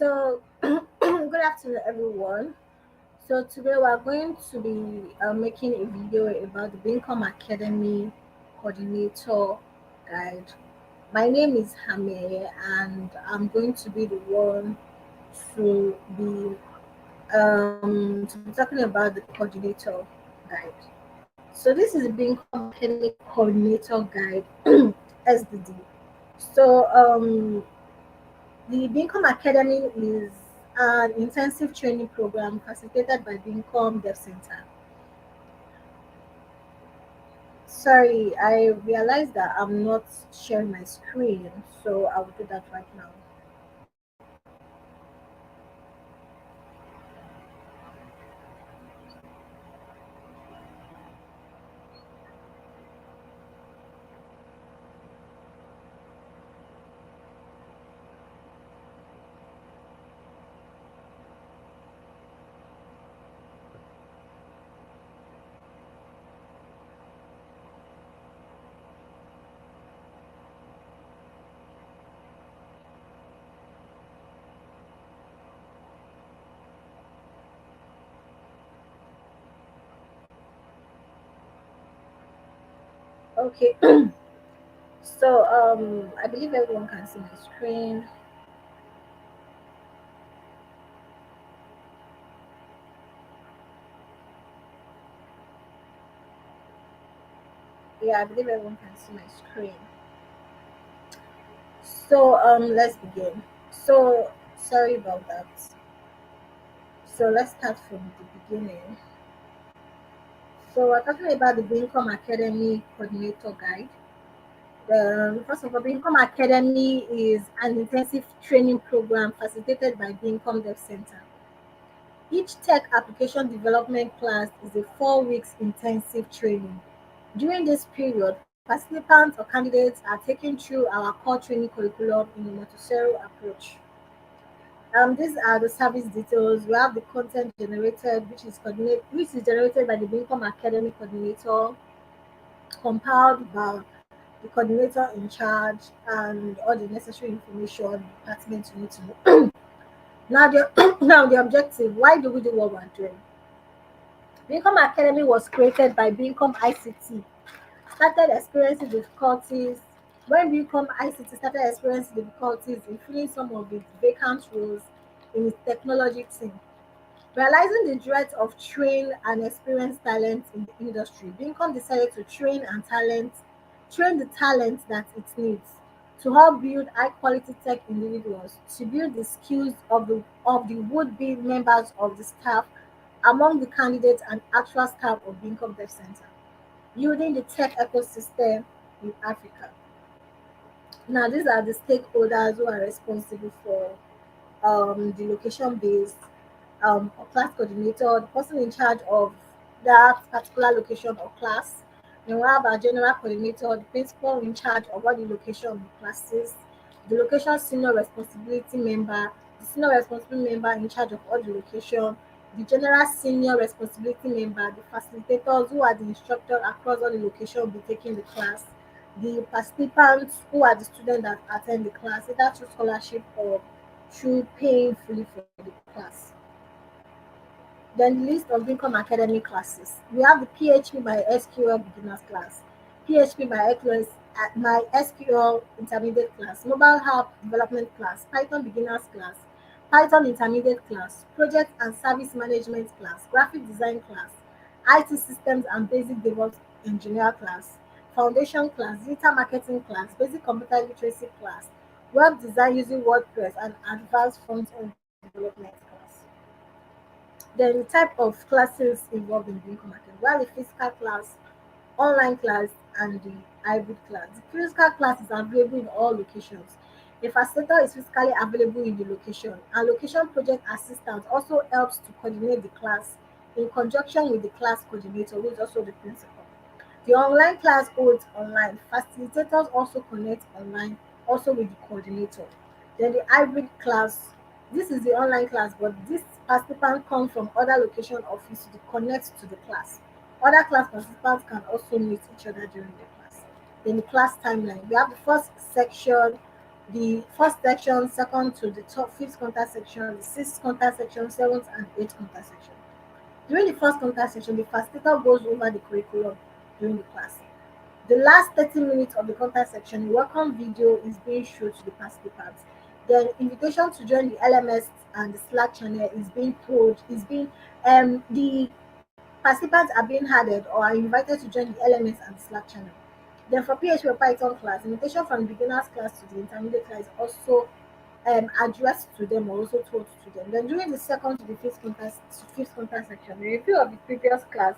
So, good afternoon, everyone. So, today we are going to be making a video about the Bincom Academy Coordinator Guide. My name is Hame, and I'm going to be the one to be talking about the coordinator guide. So, this is the Bincom Academy Coordinator Guide (SDD). So, the Bincom Academy is an intensive training program facilitated by Bincom Dev Center. Sorry, I realized that I'm not sharing my screen, so I will do that right now. Okay, so I believe everyone can see my screen. Yeah, I believe everyone can see my screen. So let's begin. So sorry about that. So let's start from the beginning. So we're talking about the Bincom Academy Coordinator Guide. First of all, Bincom Academy is an intensive training program facilitated by Bincom Dev Center. Each tech application development class is a 4 weeks intensive training. During this period, participants or candidates are taken through our core training curriculum in a Montessori approach. These are the service details. We have the content generated, which is generated by the Bincom Academy coordinator, compiled by the coordinator in charge, and all the necessary information the department you need to know. Now, now the objective. Why do we do what we're doing? Bincom Academy was created by Bincom ICT. Started experiencing difficulties when Bincom ICT started experiencing difficulties in filling some of its vacant roles in its technology team. Realizing the threat of trained and experienced talent in the industry, Bincom decided to train the talent that it needs to help build high quality tech individuals, to build the skills of the would-be members of the staff among the candidates and actual staff of Bincom Dev Center, building the tech ecosystem in Africa. Now, these are the stakeholders who are responsible for the location-based or class coordinator, the person in charge of that particular location or class. Then we have our general coordinator, the principal in charge of all the location of the classes, the location senior responsibility member, the senior responsibility member in charge of all the location, the general senior responsibility member, the facilitators who are the instructor across all the location will be taking the class, the participants who are the students that attend the class, either through scholarship or through paying fully for the class. Then the list of Income Academy classes. We have the PHP by SQL beginners class, PHP by SQL intermediate class, mobile app development class, Python beginners class, Python intermediate class, project and service management class, graphic design class, IT systems and basic DevOps engineer class, foundation class, digital marketing class, basic computer literacy class, web design using WordPress and advanced front-end development class. Then the type of classes involved in being conducted. We have the physical class, online class, and the hybrid class. The physical class is available in all locations. The facilitator is physically available in the location, and location project assistant also helps to coordinate the class in conjunction with the class coordinator, who is also the principal. The online class holds online. Facilitators also connect online, also with the coordinator. Then the hybrid class, this is the online class, but this participant come from other location office to connect to the class. Other class participants can also meet each other during the class. Then the class timeline. We have the first section the first section, second to the top fifth contact section, the sixth contact section, seventh and eighth contact section. During the first contact section, the facilitator goes over the curriculum during the class. The last 30 minutes of the contact section, the welcome video is being shown to the participants. The invitation to join the LMS and the Slack channel is being told, the participants are being added or are invited to join the LMS and the Slack channel. Then for PHP or Python class, invitation from beginners class to the intermediate class is also addressed to them or also told to them. Then during the second to the fifth contact section, the review of the previous class,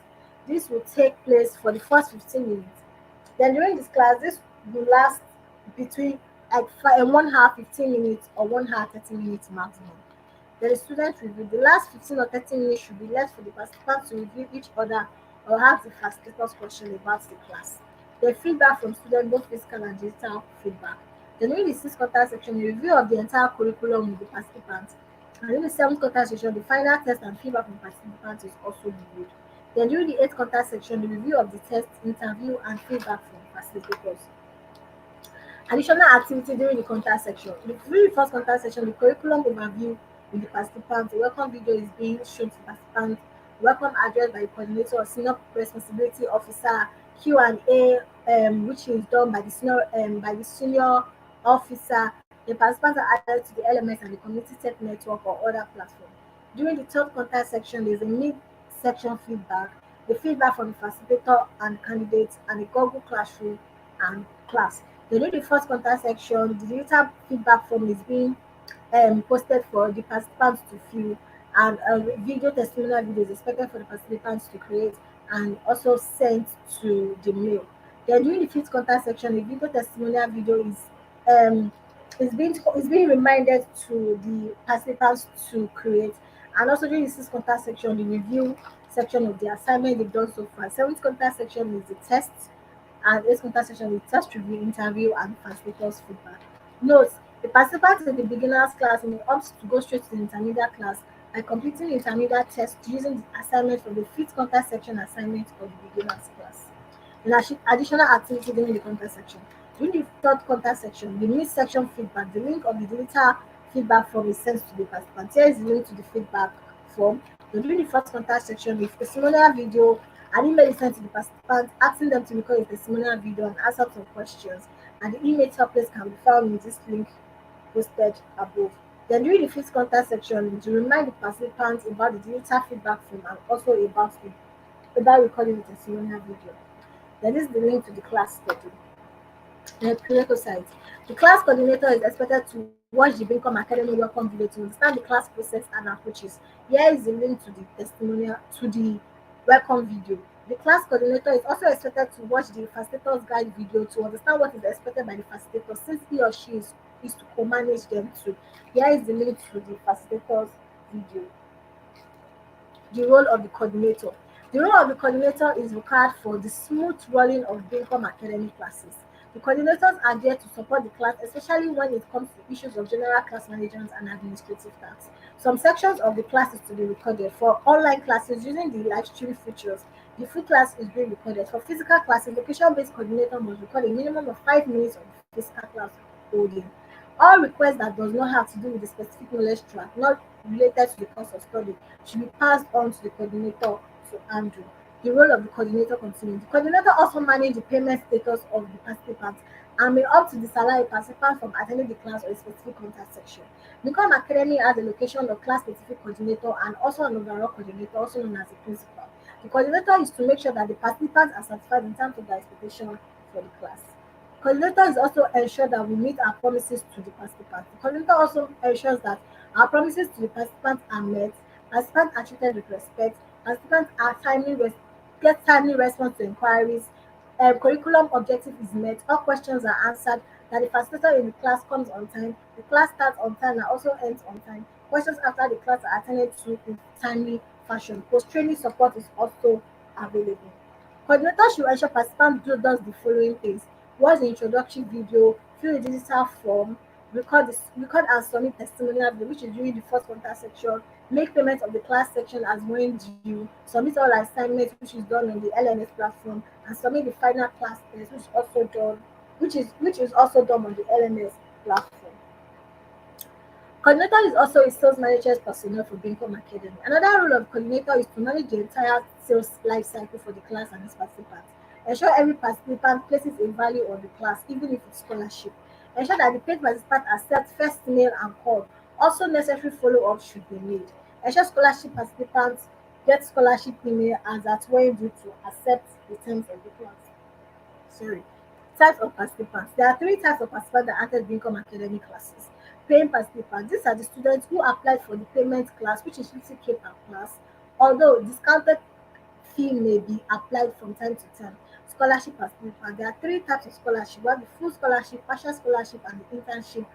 this will take place for the first 15 minutes. Then during this class, this will last between like 1 hour 15 minutes or 1 hour 30 minutes maximum. Then the student review. The last 15 or 30 minutes should be left for the participants to review each other or ask the facilitators question about the class. The feedback from students, both physical and digital feedback. Then during the sixth contact section, the review of the entire curriculum with the participants. And during the seventh contact section, the final test and feedback from participants is also reviewed. Then during the eighth contact section, the review of the test, interview, and feedback from facilitators. Additional activity during the contact section. During the first contact section, the curriculum overview with the participants. The welcome video is being shown to participants. Welcome address by the coordinator or senior responsibility officer. Q&A, which is done by the senior officer. The participants are added to the LMS and the community tech network or other platform. During the third contact section, there is a mid-section feedback, the feedback from the facilitator and candidates, and the Google Classroom and class. Then during the first contact section, the digital feedback form is being posted for the participants to fill, and a video testimonial video is expected for the participants to create and also sent to the mail. Then during the fifth contact section, the video testimonial video um, is being reminded to the participants to create, and also during the sixth contact section, the review section of the assignment they've done so far. Seventh contact section is the test, and eighth contact section with test review, interview, and facilitators feedback. Note: the participants in the beginners class may opt to go straight to the intermediate class by completing the intermediate test using the assignment from the fifth contact section assignment of the beginners class. An additional activity during the contact section. During the third contact section, the mid-section feedback, the link of the digital feedback form is sent to the participants. Here is the link to the feedback form. Then during the first contact section, the testimonial video, an email is sent to the participants asking them to record a testimonial video and answer some questions. And the email templates can be found in this link posted above. Then during the fifth contact section, to remind the participants about the digital feedback form and also about recording the testimonial video. Then this is the link to the class schedule. Prerequisites. The class coordinator is expected to watch the Bincom Academy welcome video to understand the class process and approaches. Here is the link to the testimonial to the welcome video. The class coordinator is also expected to watch the facilitator's guide video to understand what is expected by the facilitator, since he or she is to co-manage them too. Here is the link to the facilitator's video. The role of the coordinator. The role of the coordinator is required for the smooth running of Bincom Academy classes. The coordinators are there to support the class, especially when it comes to issues of general class management and administrative tasks. Some sections of the class is to be recorded. For online classes using the live stream features, the full class is being recorded. For physical classes, location-based coordinator must record a minimum of 5 minutes of the physical class holding. All requests that does not have to do with the specific knowledge track, not related to the course of study, should be passed on to the coordinator to handle. The role of the coordinator continues. The coordinator also manages the payment status of the participants and may opt to disallow a participant from attending the class or a specific contact section. Bincom Academy has a location of class-specific coordinator and also an overall coordinator, also known as a principal. The coordinator is to make sure that the participants are satisfied in terms of their expectation for the class. Coordinator is also ensure that we meet our promises to the participants. The coordinator also ensures that our promises to the participants are met, participants are treated with respect, participants are get timely response to inquiries, curriculum objective is met, all questions are answered, that the facilitator in the class comes on time, the class starts on time and also ends on time. Questions after the class are attended to in timely fashion. Post-training support is also available. Coordinator should ensure participants does the following things: watch the introductory video, fill the digital form, record and submit testimonial video, which is during the first contact section, make payment of the class section as when due, submit all assignments which is done on the LMS platform, and submit the final class test which is also done on the LMS platform. Coordinator is also a sales manager's personnel for Bincom Academy. Another role of coordinator is to manage the entire sales life cycle for the class and its participants. Ensure every participant places a value on the class, even if it's scholarship. Ensure that the paid participants accept first mail and call. Also, necessary follow-up should be made. Ensure scholarship participants get scholarship email as at when due to accept the terms of the class. Sorry. Types of participants. There are three types of participants that entered Bincom Academy classes. Paying participants. These are the students who applied for the payment class, which is 50K per class, although discounted fee may be applied from time to time. Scholarship participants. There are three types of scholarship. We have the full scholarship, partial scholarship, and the internship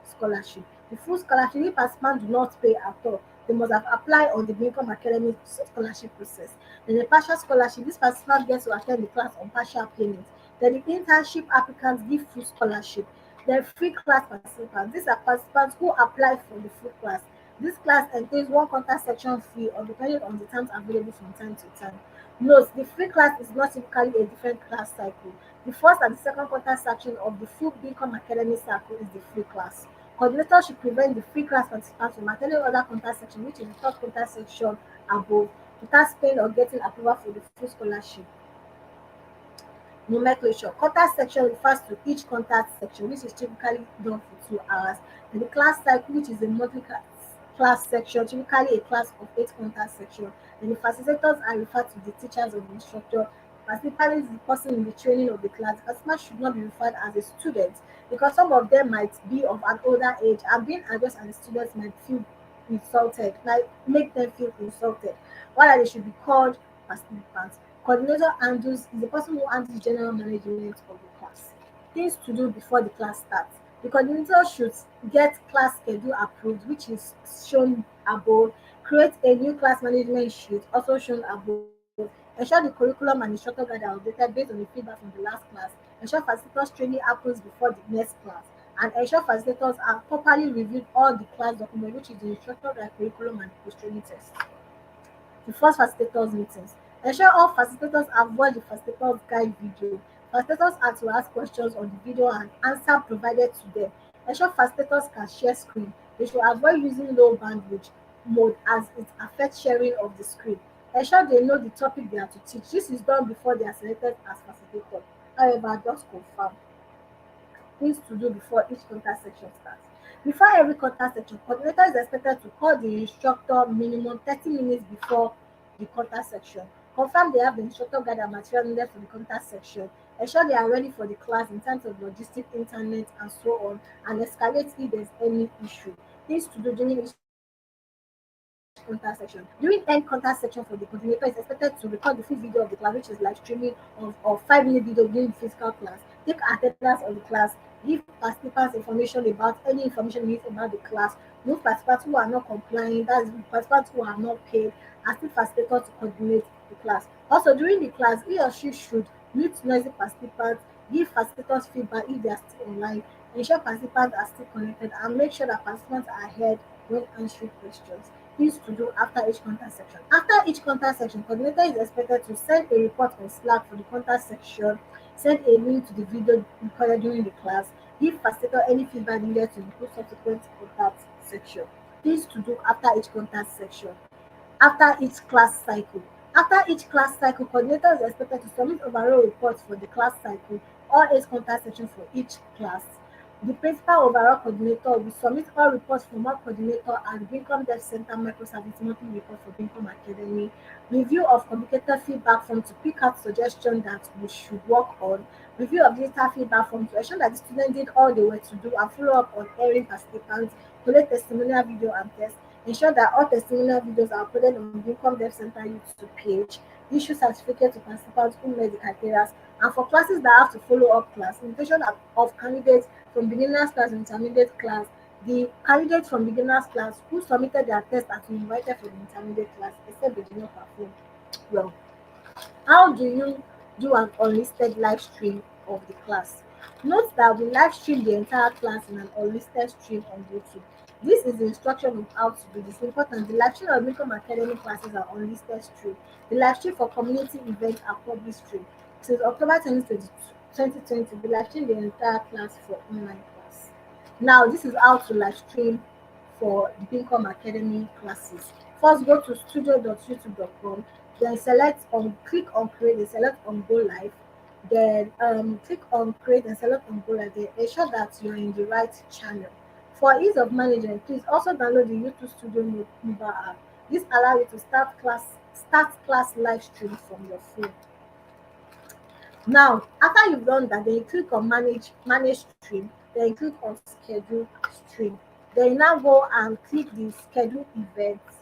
scholarship. The full scholarship, if participants do not pay at all, they must have applied on the Bincom Academy scholarship process. Then the partial scholarship, this participant gets to attend the class on partial payment. Then the internship applicants give full scholarship. Then free class participants, these are participants who apply for the full class. This class entails one contact section fee or depending on the times available from time to time. Note, the free class is not typically a different class cycle. The first and the second contact section of the full Bincom Academy cycle is the free class. Coordinator should prevent the free class participants from attending other contact section, which is the third contact section above, without paying or getting approval for the full scholarship. Nomenclature. Contact section refers to each contact section, which is typically done for 2 hours. And the class cycle, which is a monthly class section, typically a class of 8 contact section. And the facilitators are referred to the teachers of the instructor. Participant is the person in the training of the class. Participant should not be referred as a student because some of them might be of an older age and being addressed as students might feel insulted, might make them feel insulted. While they should be called participants. Coordinator handles is the person who handles general management of the class. Things to do before the class starts. The coordinator should get class schedule approved, which is shown above. Create a new class management sheet, also shown above. Ensure the curriculum and instructor guide are updated based on the feedback from the last class. Ensure facilitators training happens before the next class. And ensure facilitators have properly reviewed all the class documents, which is the instructor guide, curriculum, and post-training test. The first facilitators meetings. Ensure all facilitators avoid the facilitators guide video. Facilitators are to ask questions on the video and answer provided to them. Ensure facilitators can share screen. They should avoid using low bandwidth mode as it affects sharing of the screen. Ensure they know the topic they are to teach. This is done before they are selected as facilitator. However, just confirm things to do before each contact section starts. Before every contact section, coordinator is expected to call the instructor minimum 30 minutes before the contact section. Confirm they have the instructor guide and material needed for the contact section. Ensure they are ready for the class in terms of logistic, internet, and so on, and escalate if there's any issue. Things to do during each contact section. During end contact section for the coordinator is expected to record the full video of the class, which is live streaming of 5 minute video during the physical class. Take attendance of the class, give participants information about any information needs about the class, move participants who are not complying, that's participants who are not paid, and still facilitator to coordinate the class. Also, during the class, he or she should mute noisy participants, give facilitators feedback if they are still online, ensure participants are still connected, and make sure that participants are heard when answering questions. Things to do after each contact section. After each contact section, coordinator is expected to send a report on Slack for the contact section, send a link to the video recorded during the class, give facilitator any feedback needed to improve subsequent contact section. Things to do after each contact section. After each class cycle. After each class cycle, coordinator is expected to submit overall reports for the class cycle, all 8 contact sections for each class. The principal overall coordinator will submit all reports from all coordinator and Bincom Dev Center microservice monthly report for Bincom Academy, review of communicator feedback form to pick out suggestions that we should work on, review of digital feedback form to ensure that the student did all they were to do and follow up on airing participants, collect testimonial video and test, ensure that all testimonial videos are uploaded on Bincom Dev Center YouTube page, issue certificate to participants who met the criteria, and for classes that have to follow up class, invitation of candidates from beginners class and intermediate class. The candidates from beginners class who submitted their test are to be invited for the intermediate class, except they did not perform well. How do you do an unlisted live stream of the class? Note that we live stream the entire class in an unlisted stream on YouTube. This is the instruction of how to do this. Important, the live stream of Bincom Academy classes are unlisted stream. The live stream for community events are public stream. Since October 2020, we live stream the entire class for online class. Now, this is how to live stream for the Bincom Academy classes. First, go to studio.youtube.com, then click on create, then select on go live, then click on create and select on go live, then ensure that you're in the right channel. For ease of management, please also download the YouTube Studio mobile app. This allows you to start class live stream from your phone. Now, after you've done that, then you click on manage stream, then you click on schedule stream. Then you now go and click the schedule events.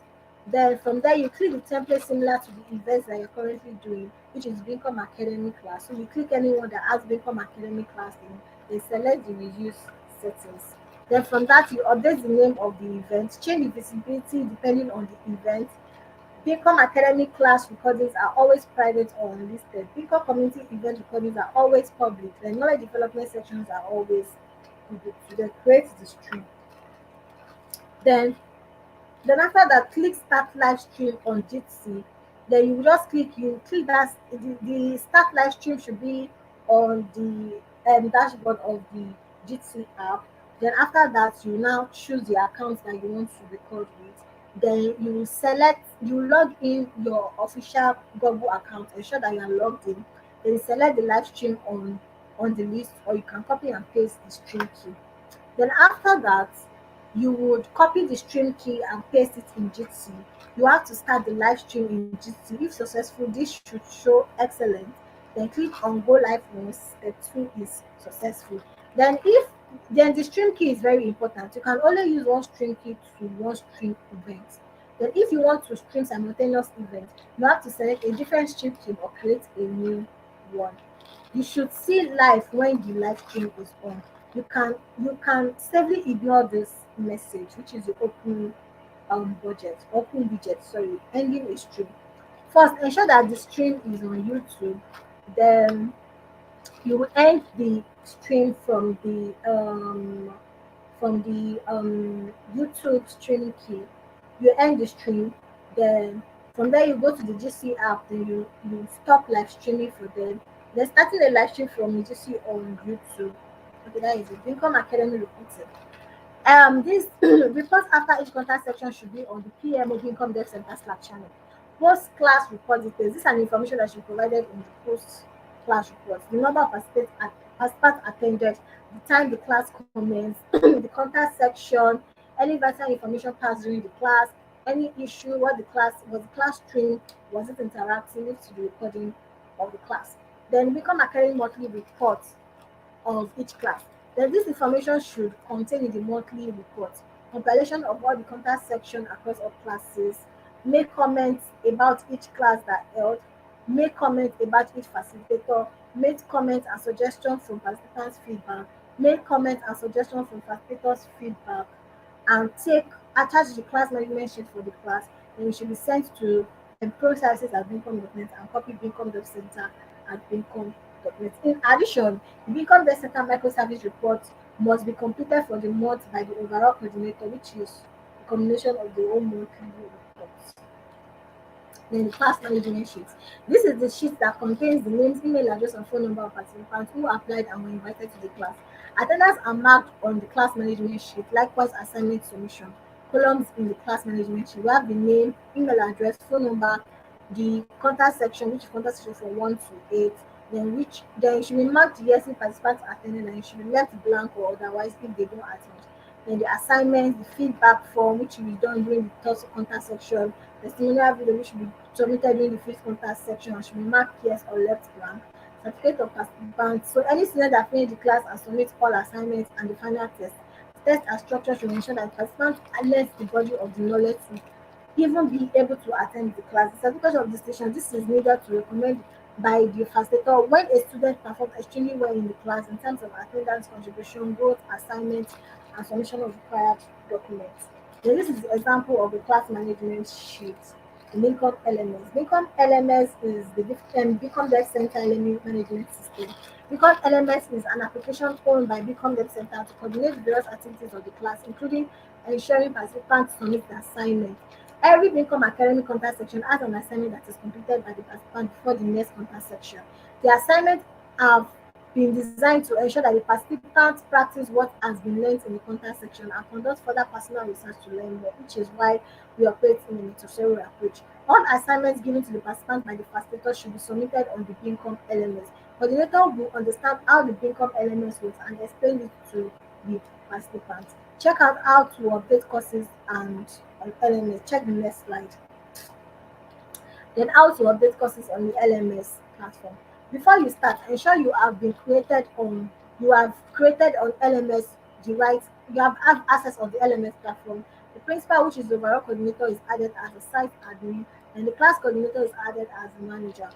Then from there you click the template similar to the events that you're currently doing, which is Bincom Academy class. So you click anyone that has Bincom Academy class in, then select the reuse settings. Then from that you update the name of the event, change the visibility depending on the event. Bincom academic class recordings are always private or unlisted. Bincom community event recordings are always public. The knowledge development sections are always public. So then create the stream. Then then after that, click start live stream on Jitsi. Then you click that the start live stream should be on the dashboard of the Jitsi app. Then after that, you now choose the account that you want to record with. Then you log in your official Google account, ensure that you are logged in. Then you select the live stream on the list, or you can copy and paste the stream key. Then after that, you would copy the stream key and paste it in Jitsi. You have to start the live stream in Jitsi. If successful, this should show excellent. Then click on go live once step 2 is successful. Then if then the stream key is very important. You can only use one stream key to one stream event. Then if you want to stream simultaneous event, you have to select a different stream key or create a new one. You should see live when the live stream is on. You can safely ignore this message, which is the open widget, sorry, ending a stream. First, ensure that the stream is on YouTube. Then you will end the stream from the YouTube streaming key. You end the stream, then from there you go to the GC app, then you stop live streaming for them. Then starting a live stream from GC on YouTube. Okay, that is it. Income Academy reporting. This reports after each contact section should be on the PMO Income Dev Center Slack channel. Post class report details. This is an information that should be provided in the post class report. The number of participants attended, the time the class commenced, the contact section, any vital information passed during the class, any issue, what the class stream, was it interactive to the recording of the class. Then Become Academy monthly report of each class. Then this information should contain in the monthly report compilation of all the contact section across all classes, make comments about each class that held, make comments about each facilitator, make comments and suggestions from participants' feedback, make comments and suggestions from facilitators' feedback, and attach the class management sheet for the class. Then it should be sent to pro-services at bincom.net and copy Bincom Dev Center at bincom.net. In addition, the Bincom Dev Center microservice report must be completed for the month by the overall coordinator, which is a combination of the whole monthly reports. Then the class management sheet. This is the sheet that contains the names, email address, and phone number of participants who applied and were invited to the class. Attendance are marked on the class management sheet, likewise assignment submission. Columns in the class management sheet. We have the name, email address, phone number, the contact section, which is contact section from 1 to 8, then it should be marked yes if participants attended, and it should be left blank or otherwise if they don't attend. Then the assignments, the feedback form, which will be done during the third contact section, testimonial video, which should be submitted during the fifth contact section, and should be marked yes or left blank. Certificate of participants. So any student that finished the class and submits all assignments and the final test. Test and structure should ensure that participants harness the body of the knowledge to even be able to attend the class. The certificate of distinction. This is needed to recommend by the facilitator when a student performs extremely well in the class in terms of attendance, contribution, growth, assignments, and submission of required documents. Then this is the example of the class management sheet. The Bincom LMS. Bincom LMS is the Bincom Dev Center LMS management system. Bincom LMS is an application owned by Bincom Dev Center to coordinate various activities of the class, including ensuring participants submit the assignment. Every Bincom academic contact section has an assignment that is completed by the participant before the next contact section. The assignments have been designed to ensure that the participants practice what has been learned in the contact section and conduct further personal research to learn more, which is why we operate in a tutorial approach. All assignments given to the participant by the facilitator should be submitted on the Bincom LMS. Coordinator will understand how the Bincom LMS works and explain it to the participants. Check out how to update courses and on LMS. Check the next slide. Then how to update courses on the LMS platform. Before you start, ensure you have created on LMS the right you have access of the LMS platform. The principal, which is the overall coordinator, is added as a site admin, and the class coordinator is added as the manager.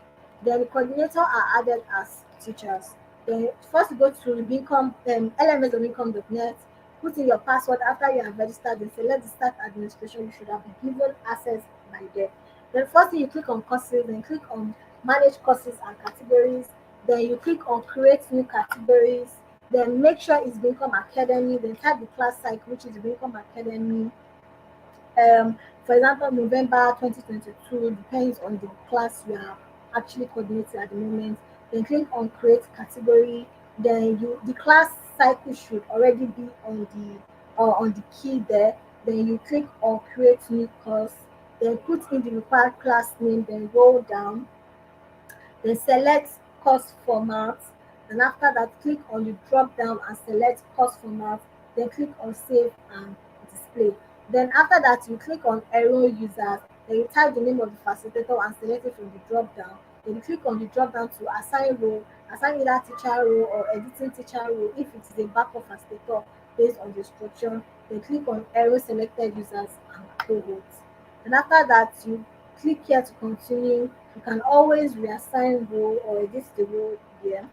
Then the coordinator are added as teachers. Then first you go to the Bincom LMS.bincom.net, put in your password after you have registered, then select the start administration. You should have been given access by then. Then first thing you click on courses, then click on manage courses and categories. Then you click on create new categories. Then make sure it's Bincom Academy. Then type the class cycle, which is Bincom Academy. For example, November 2022 depends on the class you are actually coordinating at the moment. Then click on create category. Then the class cycle should already be on the key there. Then you click on create new course. Then put in the required class name. Then roll down, then select course format, and after that click on the drop down and select course format, then click on save and display. Then after that you click on enroll users, then you type the name of the facilitator and select it from the drop down. Then you click on the drop down to assign role, assign either teacher role or editing teacher role if it is a backup facilitator based on the instruction. Then click on enroll selected users and cohorts. And after that you click here to continue. You can always reassign role or edit the role here.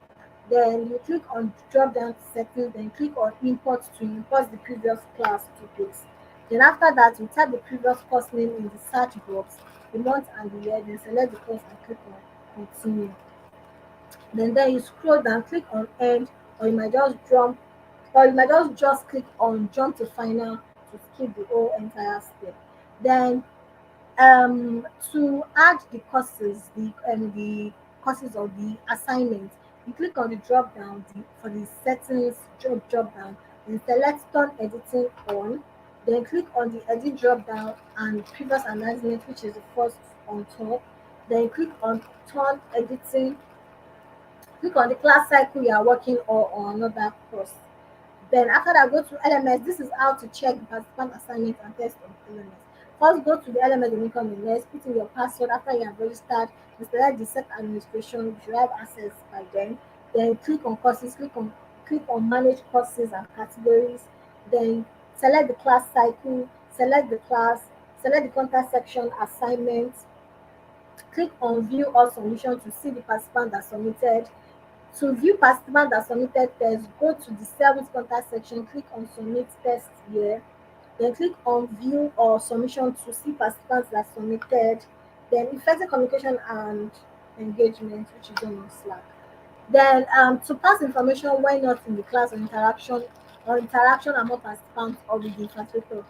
Then you click on drop down to settings, then click on import to import the previous class topics. Then after that, you type the previous course name in the search box, the month and the year, then select the course and click on continue. Then you scroll down, click on end, or you might just jump, or you might just click on jump to final to skip the whole entire step. Then to add the courses of the assignment, you click on the drop down for the settings drop down, then select turn editing on, then click on the edit drop down and previous announcement, which is the first on top. Then click on turn editing, click on the class cycle you are working or another course. Then after that, go to LMS. This is how to check the participant assignment and test on LMS. First, go to the LMS and income list, put in your password after you have registered, you select the set administration, you should have access by then. Then click on courses, click on manage courses and categories. Then select the class cycle, select the class, select the contact section assignments, click on view all submission to see the participant that submitted. To view participants that submitted test, go to the service contact section, click on submit test here, then click on view or submission to see participants that submitted, then effective communication and engagement, which is done on Slack. Then to pass information when not in the class or interaction among participants or with the facilitator.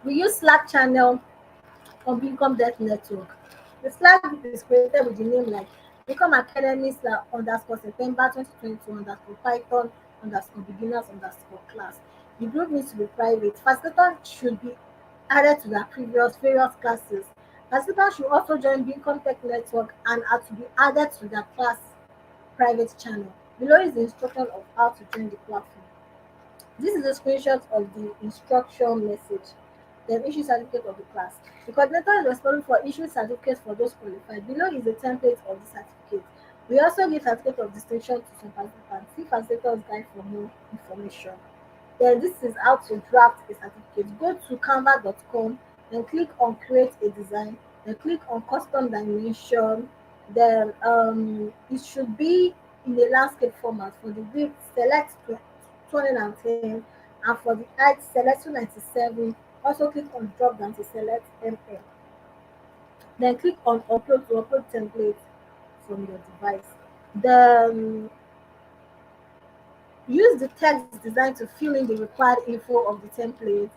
We use Slack channel on Bincom Debt Network. The Slack group is created with the name like Bincom Academy underscore September 2022 underscore Python underscore beginners underscore class. The group needs to be private. Facilitators should be added to their previous various classes. Participants should also join Bincom Tech Network and are to be added to their class private channel. Below is the instruction of how to join the platform. This is a screenshot of the instruction message. Then issue certificate of the class. The coordinator is responsible for issuing certificates for those qualified. Below is the template of the certificate. We also give certificate of distinction to some participants. See facilitators guide for more information. Then this is how to draft a certificate. Go to canva.com, then click on create a design, then click on custom dimension. Then it should be in the landscape format. For the width, select 210, and for the height, select 297. Also click on drop down to select mm. Then click on upload to upload template from your device. Then use the text design to fill in the required info of the template.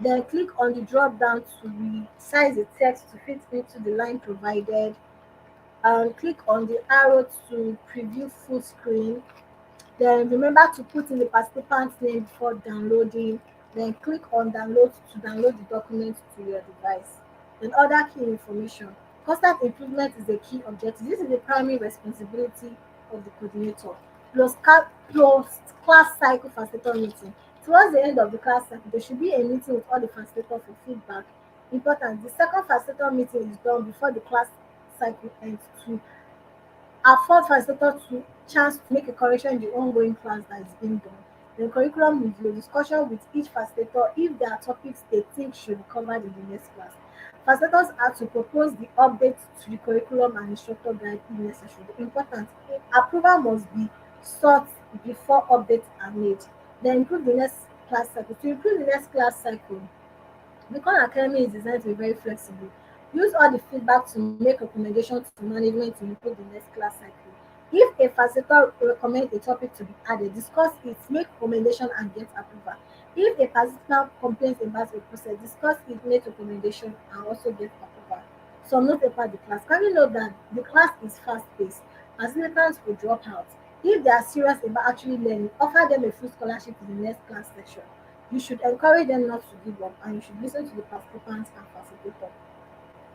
Then click on the drop down to resize the text to fit into the line provided. and click on the arrow to preview full screen. Then remember to put in the participant's name before downloading. Then click on download to download the document to your device. Then other key information. Constant improvement is the key objective. This is the primary responsibility of the coordinator. Plus class cycle facilitator meeting. Towards the end of the class cycle, there should be a meeting with all the facilitators for feedback. Important. The second facilitator meeting is done before the class cycle ends to afford facilitators to chance to make a correction in the ongoing class that is being done. The curriculum review discussion with each facilitator if there are topics they think should be covered in the next class. Facilitators are to propose the updates to the curriculum and instructor guide if necessary. Important, approval must be sought before updates are made. Then improve the next class cycle. To improve the next class cycle, Beacon Academy is designed to be very flexible. Use all the feedback to make recommendations to management to improve the next class cycle. If a facilitator recommends a topic to be added, discuss it, make recommendation and get approval. If a participant complains about a process, discuss it, make recommendation and also get approval. Some note about the class. Can you know that the class is fast-paced? Participants will drop out. If they are serious about actually learning, offer them a full scholarship to the next class section. You should encourage them not to give up and you should listen to the participants and facilitator.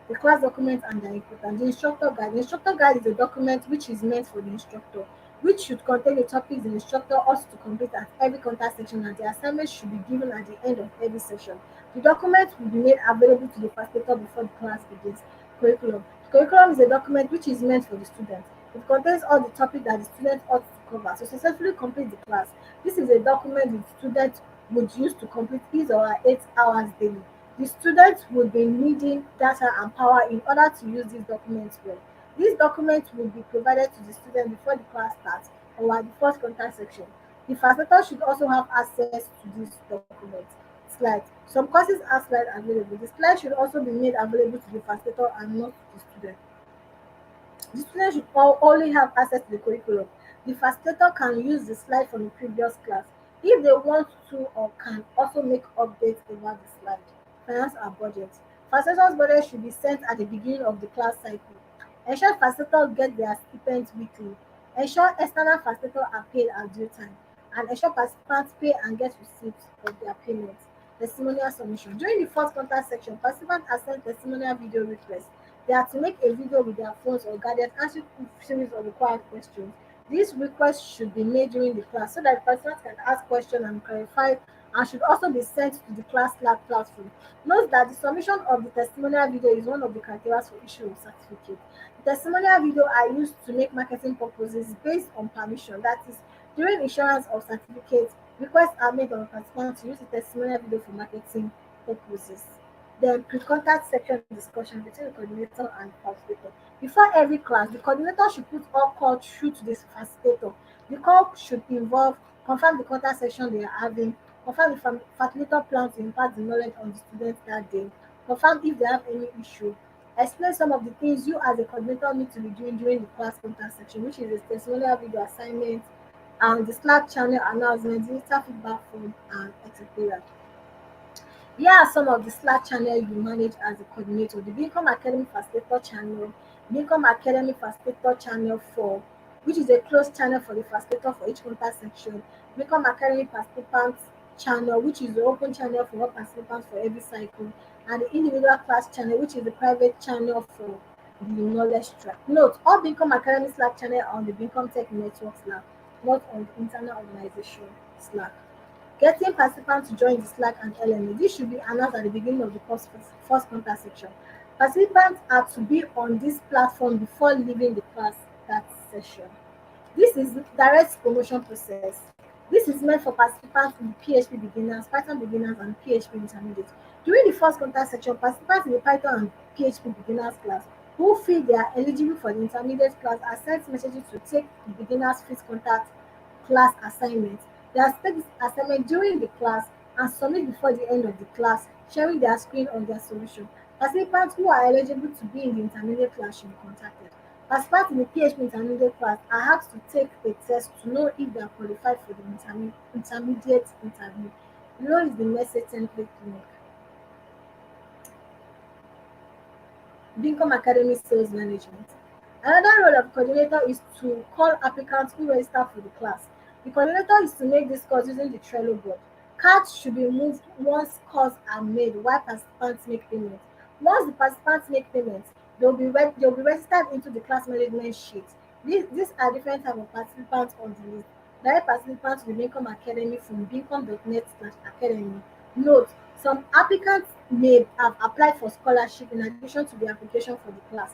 The class document and their important. The instructor guide. The instructor guide is a document which is meant for the instructor, which should contain the topics the instructor ought to complete at every contact section and the assignment should be given at the end of every session. The document will be made available to the facilitator before the class begins. Curriculum. Curriculum is a document which is meant for the student. It contains all the topics that the student ought to cover to successfully complete the class. This is a document the student would use to complete his or her 8 hours daily. The students would be needing data and power in order to use these documents well. These documents will be provided to the student before the class starts or at the first contact section. The facilitator should also have access to these documents. Slides. Some courses have slides available. The slides should also be made available to the facilitator and not to the student. The student should only have access to the curriculum. The facilitator can use the slide from the previous class if they want to or can also make updates about the slide. Finance and budget. Facilitators' budget should be sent at the beginning of the class cycle. Ensure facilitators get their stipends weekly. Ensure external facilitators are paid at due time. And ensure participants pay and get receipts of their payments. Testimonial submission. During the first contact section, participants are sent testimonial video requests. They are to make a video with their phones or gadgets answering a series of required questions. These requests should be made during the class so that participants can ask questions and clarify and should also be sent to the class Slack platform. Note that the submission of the testimonial video is one of the criteria for issue of certificate. The testimonial video are used to make marketing purposes based on permission. That is, during issuance of certificates, requests are made on participants to use the testimonial video for marketing purposes. Then pre-contact section discussion between the coordinator and facilitator. Before every class, the coordinator should put all calls through to the facilitator. The call should involve confirm the contact section they are having, confirm the facilitator plan to impart the knowledge on the students that day, confirm if they have any issue, explain some of the things you as a coordinator need to be doing during the class contact section, which is the testimonial video assignment and the Slack channel announcement, digital feedback form, and etc. Here are some of the Slack channel you manage as a coordinator. The Bincom Academy Facilitator channel, Bincom Academy Facilitator channel 4, which is a closed channel for the facilitator for each contact section. Bincom Academy Participants channel, which is the open channel for all participants for every cycle. And the individual class channel, which is the private channel for the knowledge track. Note, all Bincom Academy Slack channel are on the Bincom Tech Network Slack, not on the internal organization Slack. Getting participants to join the Slack and LMA. This should be announced at the beginning of the first contact section. Participants are to be on this platform before leaving the class that session. This is direct promotion process. This is meant for participants in PHP beginners, Python beginners, and PHP intermediate. During the first contact section, participants in the Python and PHP beginners class who feel they are eligible for the intermediate class are sent messages to take the beginners first contact class assignment. They are take this assignment during the class and submit before the end of the class, sharing their screen on their solution. Participants who are eligible to be in the intermediate class should be contacted. Participants in the PHP intermediate class are asked to take a test to know if they are qualified for the intermediate interview. Below is the message template link. Bincom Academy Sales Management. Another role of coordinator is to call applicants who register for the class. The coordinator is to make these calls using the Trello board. Cards should be moved once calls are made while participants make payments. Once the participants make payments, they'll be registered into the class management sheet. These are different types of participants on the list. Direct participants to the Bincom Academy from bincom.net/academy. Note: some applicants may have applied for scholarship in addition to the application for the class.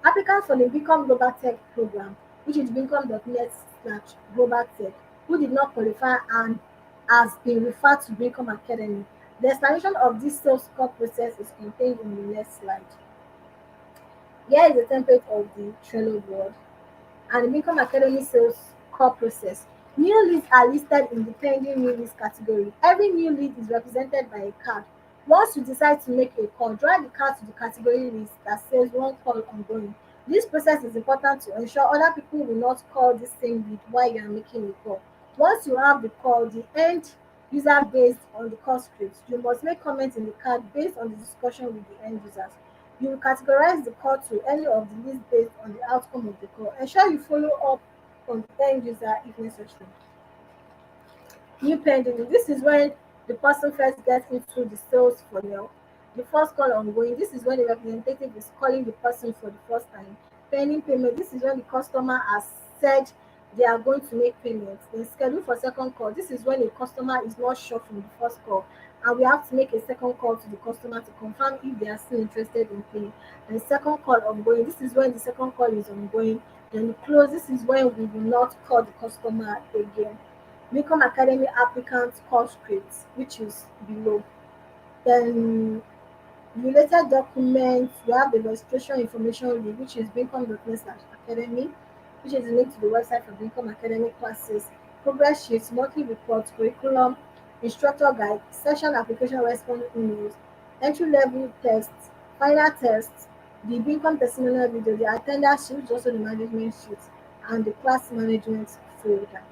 Applicants for the Bincom Global Tech program, which is bincom.net/global tech, who did not qualify and has been referred to Bincom Academy. The explanation of this sales call process is contained in the next slide. Here is the template of the Trello board and the Bincom Academy sales call process. New leads are listed in the pending new leads category. Every new lead is represented by a card. Once you decide to make a call, drag the card to the category list that says one call ongoing. This process is important to ensure other people will not call the same lead while you are making a call. Once you have the call, the end user based on the call script, you must make comments in the card based on the discussion with the end users. You will categorize the call to any of the list based on the outcome of the call. Ensure you follow up on the end user if necessary. New pending. This is when the person first gets into the sales funnel. The first call ongoing. This is when the representative is calling the person for the first time. Pending payment. This is when the customer has said they are going to make payments. Then schedule for second call. This is when the customer is not sure from the first call, and we have to make a second call to the customer to confirm if they are still interested in paying. Then second call ongoing. This is when the second call is ongoing. Then close. This is when we will not call the customer again. Bincom Academy applicants call scripts, which is below. Then related documents, we have the registration information link, which is bincom.net/academy, which is the link to the website for Bincom Academy classes, progress sheets, monthly reports, curriculum, instructor guide, session application response emails, entry level tests, final tests, the Bincom testimonial video, the attendance sheet, which is also the management sheet, and the class management folder.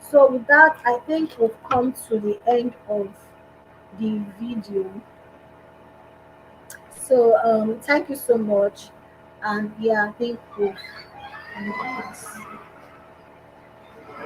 So with that, I think we've come to the end of the video. So thank you so much, and yeah, I think we've end the class.